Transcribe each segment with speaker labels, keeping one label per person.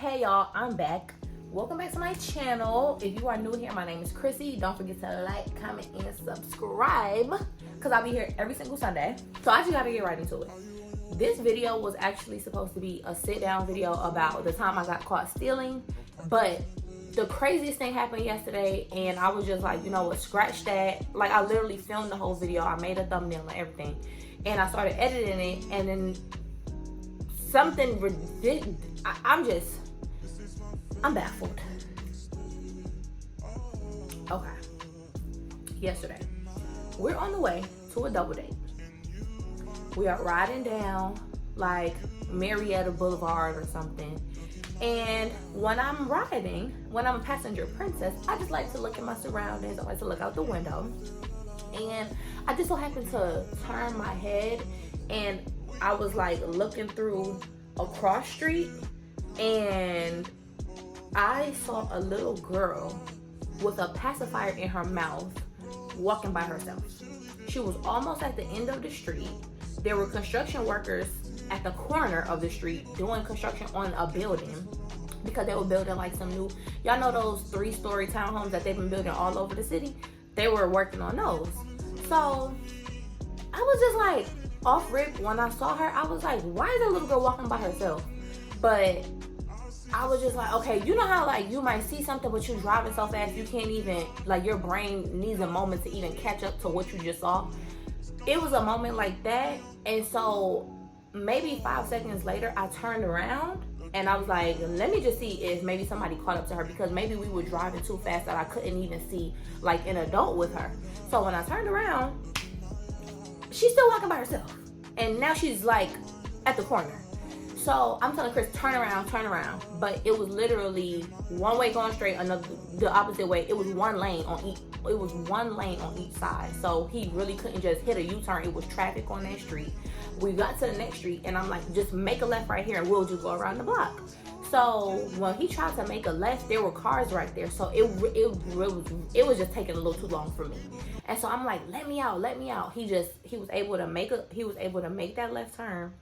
Speaker 1: Hey y'all, I'm back. Welcome back to my channel. If you are new here, my name is Chrissy. Don't forget to like, comment, and subscribe because I'll be here every single Sunday. So I just gotta get right into it. This video was actually supposed to be a sit down video about the time I got caught stealing, but the craziest thing happened yesterday and I was just like, you know what, scratch that. Like, I literally filmed the whole video. I made a thumbnail and everything, and I started editing it, and then something ridiculous. I'm baffled. Okay. Yesterday, we're on the way to a double date. We are riding down like Marietta Boulevard or something. And when I'm riding, when I'm a passenger princess, I just like to look at my surroundings. I like to look out the window. And I just so happened to turn my head, and I was like looking through a cross street, and I saw a little girl with a pacifier in her mouth walking by herself. She was almost at the end of the street. There were construction workers at the corner of the street doing construction on a building because they were building like some new, y'all know those 3-story townhomes that they've been building all over the city? They were working on those. So I was just like off rip when I saw her. I was like, why is that little girl walking by herself? But I was just like, okay, you know how like you might see something but you're driving so fast you can't even, like, your brain needs a moment to even catch up to what you just saw. It was a moment like that. And so maybe 5 seconds later I turned around and I was like, let me just see if maybe somebody caught up to her, because maybe we were driving too fast that I couldn't even see like an adult with her. So when I turned around, she's still walking by herself, and now she's like at the corner. So I'm telling Chris, turn around, but it was literally one way going straight, another the opposite way. It was one lane on each side. So he really couldn't just hit a U-turn. It was traffic on that street. We got to the next street and I'm like, just make a left right here and we'll just go around the block. So when he tried to make a left, there were cars right there. So it was just taking a little too long for me. And so I'm like, let me out. He was able to make that left turn.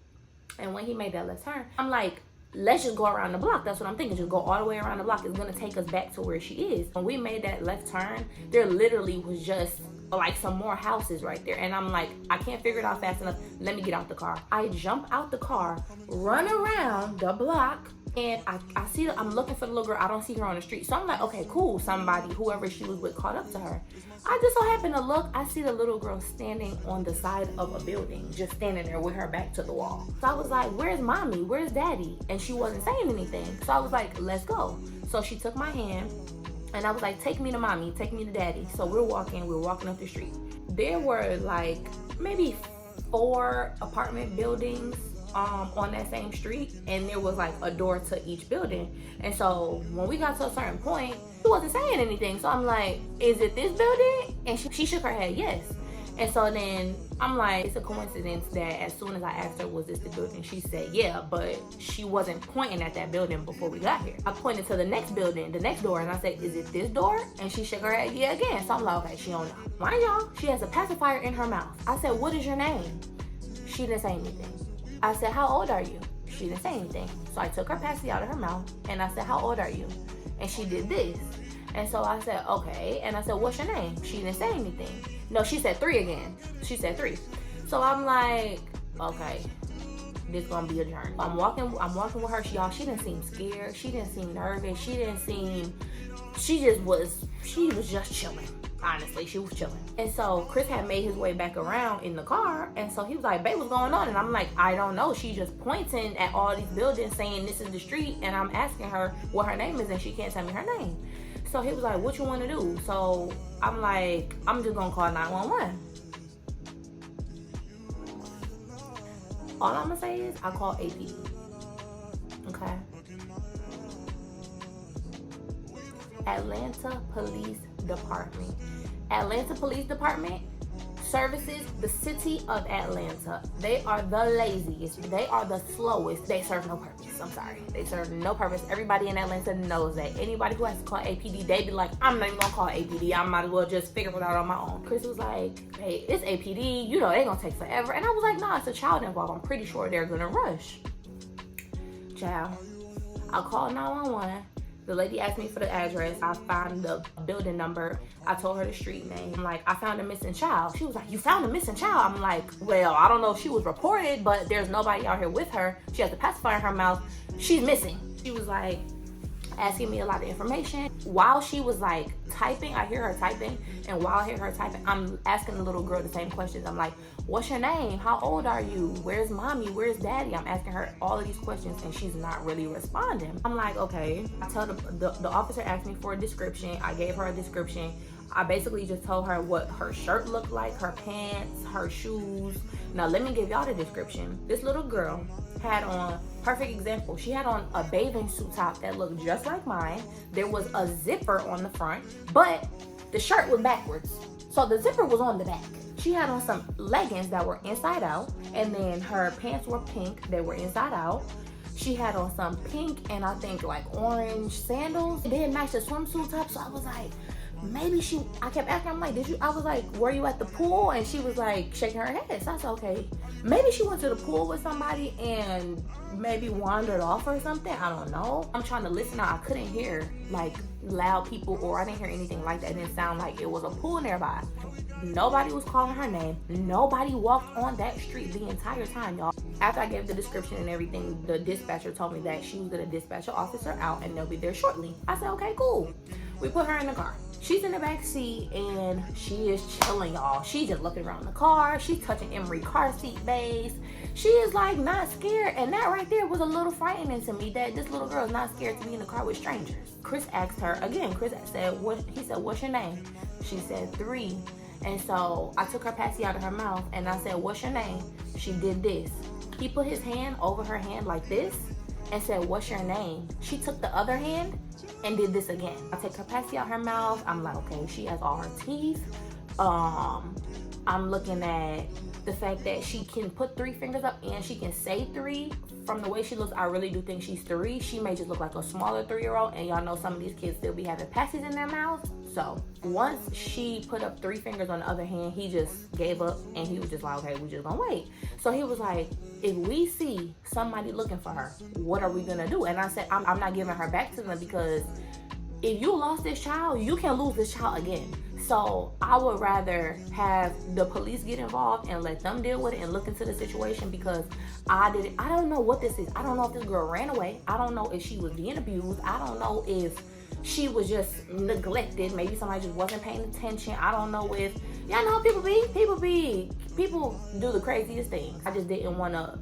Speaker 1: And when he made that left turn, I'm like, let's just go around the block. That's what I'm thinking. Just go all the way around the block. It's gonna take us back to where she is. When we made that left turn, there literally was just like some more houses right there. And I'm like, I can't figure it out fast enough. Let me get out the car. I jump out the car, run around the block, and I see that I'm looking for the little girl. I don't see her on the street. So I'm like, okay, cool. Somebody, whoever she was with, caught up to her. I just so happened to look. I see the little girl standing on the side of a building, just standing there with her back to the wall. So I was like, where's mommy? Where's daddy? And she wasn't saying anything. So I was like, let's go. So she took my hand and I was like, take me to mommy, take me to daddy. So we're walking up the street. There were like maybe 4 apartment buildings on that same street, and there was like a door to each building. And so when we got to a certain point, she wasn't saying anything. So I'm like, is it this building? And she shook her head yes. And so then I'm like, it's a coincidence that as soon as I asked her, was this the building, she said yeah, but she wasn't pointing at that building before we got here. I pointed to the next building, the next door, and I said, is it this door? And she shook her head yeah again. So I'm like, okay, she don't know. Mind y'all, she has a pacifier in her mouth. I said, what is your name? She didn't say anything. I said, how old are you? She didn't say anything. So I took her passy out of her mouth and I said, how old are you? And she did this. And so I said, okay. And I said, what's your name? She didn't say anything. No, she said 3 again. She said 3. So I'm like, okay, this gonna be a journey. I'm walking with her. She didn't seem scared. She didn't seem nervous. She was just chilling. Honestly, she was chilling. And so Chris had made his way back around in the car, and so he was like, babe, what's going on? And I'm like, I don't know. She's just pointing at all these buildings saying this is the street, and I'm asking her what her name is and she can't tell me her name. So he was like, what you want to do? So I'm like, I'm just gonna call 911. All I'm gonna say is I call APD. Okay? Atlanta Police Department. Atlanta Police Department services the city of Atlanta. They are the laziest. They are the slowest. They serve no purpose. I'm sorry. They serve no purpose. Everybody in Atlanta knows that. Anybody who has to call APD, they be like, I'm not even gonna call APD. I might as well just figure it out on my own. Chris was like, hey, it's APD. You know, they gonna take forever. And I was like, nah, it's a child involved. I'm pretty sure they're gonna rush. Child. I called 911. The lady asked me for the address. I found the building number. I told her the street name. I'm like, I found a missing child. She was like, you found a missing child? I'm like, well, I don't know if she was reported, but there's nobody out here with her. She has a pacifier in her mouth. She's missing. She was like asking me a lot of information. While she was like typing, I hear her typing, and while I hear her typing, I'm asking the little girl the same questions. I'm like, what's your name? How old are you? Where's mommy? Where's daddy? I'm asking her all of these questions, and she's not really responding. I'm like, okay. I tell the officer asked me for a description. I gave her a description. I basically just told her what her shirt looked like, her pants, her shoes. Now let me give y'all the description. This little girl had on, perfect example, she had on a bathing suit top that looked just like mine. There was a zipper on the front, but the shirt was backwards. So the zipper was on the back. She had on some leggings that were inside out, and then her pants were pink, they were inside out. She had on some pink and I think like orange sandals. It didn't match the swimsuit top, so I was like, maybe I kept asking, I'm like, I was like, were you at the pool? And she was like shaking her head. So I said, okay, maybe she went to the pool with somebody and maybe wandered off or something. I don't know. I'm trying to listen out. I couldn't hear like loud people, or I didn't hear anything like that. It didn't sound like it was a pool nearby. Nobody was calling her name. Nobody walked on that street the entire time, y'all. After I gave the description and everything, the dispatcher told me that she was gonna dispatch an officer out and they'll be there shortly. I said, okay, cool. We put her in the car. She's in the back seat and she is chilling, y'all. She's just looking around the car. She's touching Emery car seat base. She is like not scared. And that right there was a little frightening to me, that this little girl is not scared to be in the car with strangers. Chris asked her again. Chris said, he said, what's your name? She said 3. And so I took her passy out of her mouth and I said, what's your name? She did this. He put his hand over her hand like this and said, what's your name? She took the other hand and did this again. I take her passy out her mouth. I'm like, okay, she has all her teeth. I'm looking at the fact that she can put 3 fingers up and she can say 3. From the way she looks, I really do think she's 3. She may just look like a smaller 3-year-old, and y'all know some of these kids still be having passies in their mouths. So once she put up 3 fingers on the other hand, he just gave up and he was just like, okay, we're just gonna wait. So he was like, if we see somebody looking for her, what are we gonna do? And I said, I'm not giving her back to them, because if you lost this child, you can lose this child again. So I would rather have the police get involved and let them deal with it and look into the situation, because I don't know what this is. I don't know if this girl ran away. I don't know if she was being abused. I don't know if she was just neglected. Maybe somebody just wasn't paying attention. I don't know if, y'all know, people do the craziest things. I just didn't want to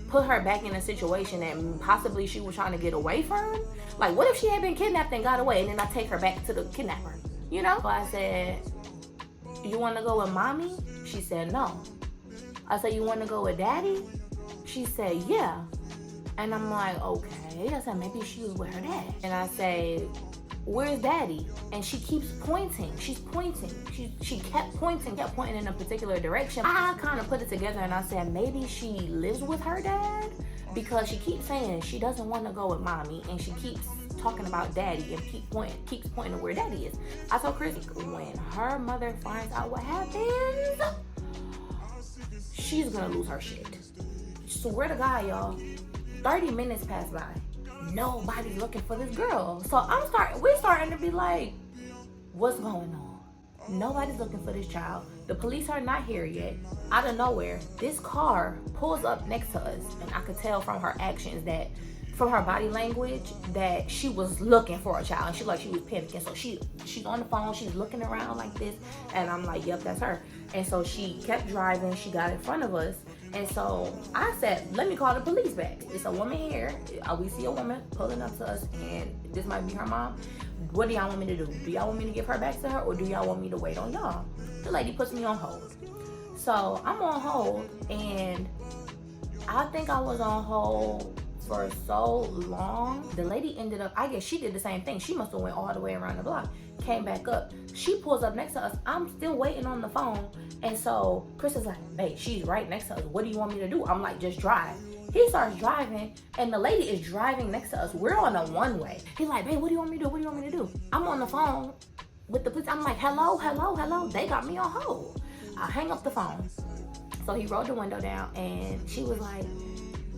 Speaker 1: put her back in a situation that possibly she was trying to get away from. Like, what if she had been kidnapped and got away, and then I take her back to the kidnapper? You know? So I said, you want to go with mommy? She said, no. I said, you want to go with daddy? She said, yeah. And I'm like, okay. I said, maybe she was with her dad. And I say, where's daddy? And she keeps pointing. She's pointing. She kept pointing in a particular direction. I kind of put it together and I said, maybe she lives with her dad, because she keeps saying she doesn't want to go with mommy, and she keeps talking about daddy and keeps pointing to where daddy is. I told Chris, when her mother finds out what happens, she's gonna lose her shit. Swear to God, y'all. 30 minutes pass by. Nobody's looking for this girl. So we're starting to be like, what's going on? Nobody's looking for this child. The police are not here yet. Out of nowhere, this car pulls up next to us, and I could tell from her actions, that from her body language, that she was looking for a child, and she was panicking. So she's on the phone, she's looking around like this, and I'm like, yep, that's her. And so she kept driving. She got in front of us. And so I said, let me call the police back. It's a woman here. We see a woman pulling up to us, and this might be her mom. What do y'all want me to do? Do y'all want me to give her back to her, or do y'all want me to wait on y'all? The lady puts me on hold. So I'm on hold, and I think I was on hold for so long. The lady ended up, I guess she did the same thing. She must have went all the way around the block, came back up. She pulls up next to us. I'm still waiting on the phone. And so Chris is like, babe, she's right next to us. What do you want me to do? I'm like, just drive. He starts driving, and the lady is driving next to us. We're on a one-way. He's like, babe, what do you want me to do? What do you want me to do? I'm on the phone with the police. I'm like, hello, hello, hello. They got me on hold. I hang up the phone. So he rolled the window down, and she was like,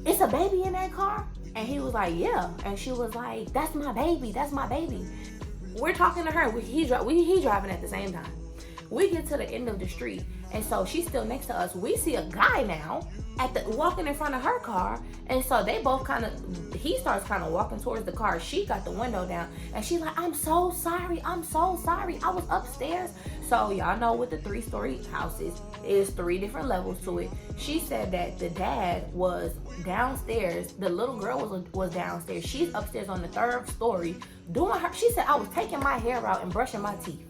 Speaker 1: it's a baby in that car? And he was like, yeah. And she was like, that's my baby, that's my baby. We're talking to her, he driving at the same time. We get to the end of the street, and so she's still next to us. We see a guy now walking in front of her car, and so they both he starts kind of walking towards the car. She got the window down, and she's like, I'm so sorry, I was upstairs. So y'all know with the 3-story houses, is 3 different levels to it. She said that the dad was downstairs, the little girl was downstairs. She's upstairs on the 3rd story doing her. She said, I was taking my hair out and brushing my teeth.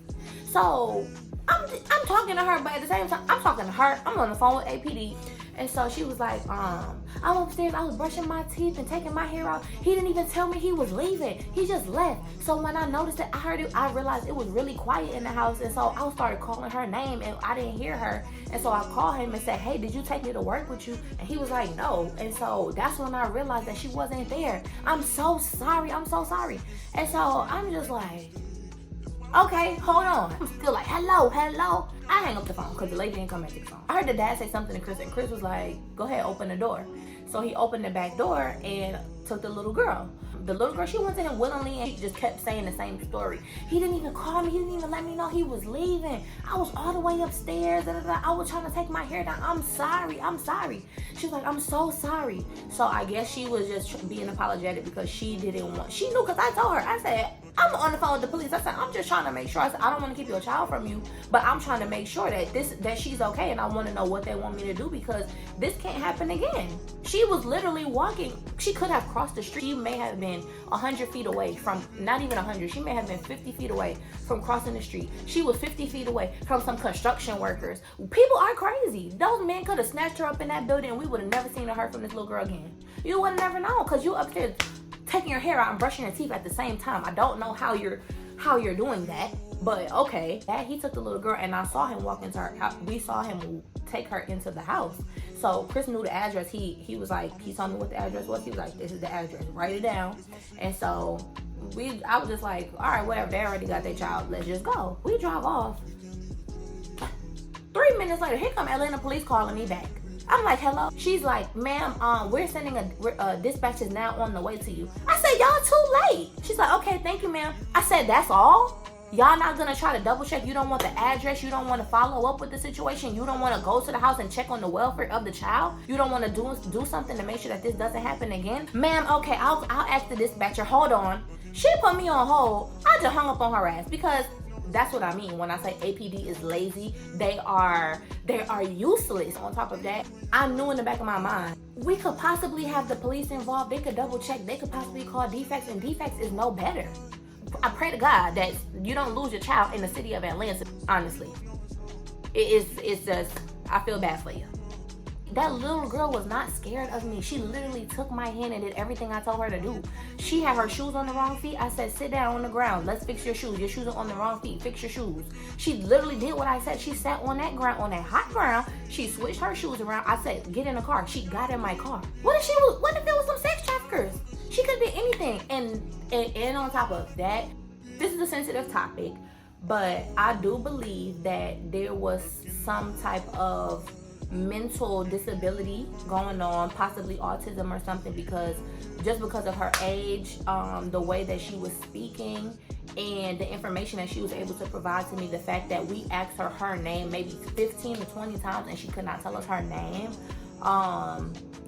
Speaker 1: So I'm talking to her, but at the same time, I'm talking to her. I'm on the phone with APD. And so she was like, I'm upstairs, I was brushing my teeth and taking my hair out. He didn't even tell me he was leaving. He just left. So when I noticed it, I heard it, I realized it was really quiet in the house. And so I started calling her name and I didn't hear her. And so I called him and said, hey, did you take me to work with you? And he was like, no. And so that's when I realized that she wasn't there. I'm so sorry. And so I'm just like, okay, hold on. I'm still like, hello. I hang up the phone because the lady didn't come back to the phone. I heard the dad say something to Chris, and Chris was like, go ahead, open the door. So he opened the back door and took the little girl. The little girl, she went to him willingly, and she just kept saying the same story. He didn't even call me. He didn't even let me know he was leaving. I was all the way upstairs. I was trying to take my hair down. I'm sorry. She was like, I'm so sorry. So I guess she was just being apologetic because she didn't want, she knew, because I told her, I said, I'm on the phone with the police. I said, I'm just trying to make sure. I said, I don't want to keep your child from you, but I'm trying to make sure that she's okay, and I want to know what they want me to do because this can't happen again. She was literally walking. She could have crossed the street. She may have been 100 feet away from, not even 100. She may have been 50 feet away from crossing the street. She was 50 feet away from some construction workers. People are crazy. Those men could have snatched her up in that building, and we would have never seen her from this little girl again. You would have never known because you upstairs taking your hair out and brushing your teeth at the same time. I don't know how you're doing that, but okay. He took the little girl, and I saw him walk into her house. We saw him take her into the house. So Chris knew the address. He was like, he told me what the address was. He was like, this is the address, write it down. And so I was just like, all right, whatever, they already got their child, let's just go. We drive off. 3 minutes later, here come Atlanta police calling me back. I'm like, hello? She's like, ma'am, we're sending a dispatch is now on the way to you. I said, y'all too late. She's like, okay, thank you, ma'am. I said, that's all? Y'all not gonna try to double check? You don't want the address? You don't want to follow up with the situation? You don't want to go to the house and check on the welfare of the child? You don't want to do something to make sure that this doesn't happen again? Ma'am, okay, I'll ask the dispatcher. Hold on. She put me on hold. I just hung up on her ass because that's what I mean when I say APD is lazy. They are useless. On top of that, I knew in the back of my mind, we could possibly have the police involved. They could double check. They could possibly call defects, and defects is no better. I pray to God that you don't lose your child in the city of Atlanta. Honestly, it's just, I feel bad for you. That little girl was not scared of me. She literally took my hand and did everything I told her to do. She had her shoes on the wrong feet. I said, sit down on the ground. Let's fix your shoes. Your shoes are on the wrong feet. Fix your shoes. She literally did what I said. She sat on that ground, on that hot ground. She switched her shoes around. I said, get in the car. She got in my car. What if it was some sex traffickers? She could have been anything. And on top of that, this is a sensitive topic, but I do believe that there was some type of mental disability going on, possibly autism or something, because of her age, the way that she was speaking, and the information that she was able to provide to me, the fact that we asked her name maybe 15 to 20 times and she could not tell us her name,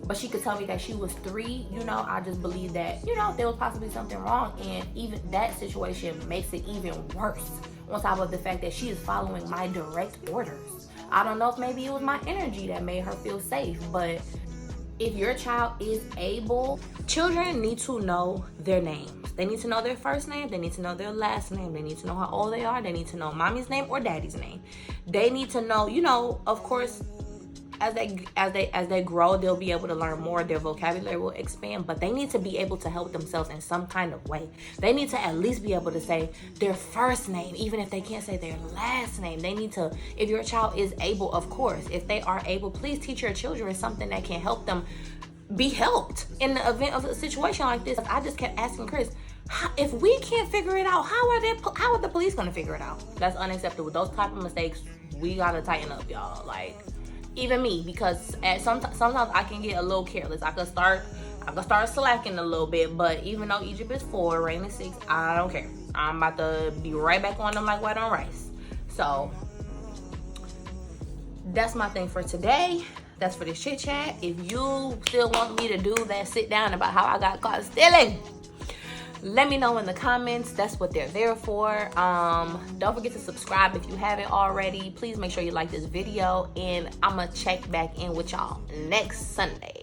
Speaker 1: but she could tell me that she was 3, I just believe that, there was possibly something wrong, and even that situation makes it even worse, on top of the fact that she is following my direct orders. I don't know if maybe it was my energy that made her feel safe, but if your child is able, children need to know their names. They need to know their first name. They need to know their last name. They need to know how old they are. They need to know mommy's name or daddy's name. They need to know, of course, as they grow, they'll be able to learn more. Their vocabulary will expand, but they need to be able to help themselves in some kind of way. They need to at least be able to say their first name, even if they can't say their last name. They need to, if your child is able, of course, if they are able, please teach your children something that can help them be helped in the event of a situation like this. I just kept asking Chris, if we can't figure it out, how are the police gonna figure it out? That's unacceptable. Those type of mistakes, we gotta tighten up, y'all. Like, even me, because sometimes I can get a little careless. I could start I'm gonna start slacking a little bit, but even though Egypt is 4, Rain is 6, I don't care. I'm about to be right back on them like white on rice. So that's my thing for today. That's for this chit chat. If you still want me to do that sit down about how I got caught stealing, let me know in the comments. That's what they're there for. Don't forget to subscribe if you haven't already. Please make sure you like this video, and I'm gonna check back in with y'all next Sunday.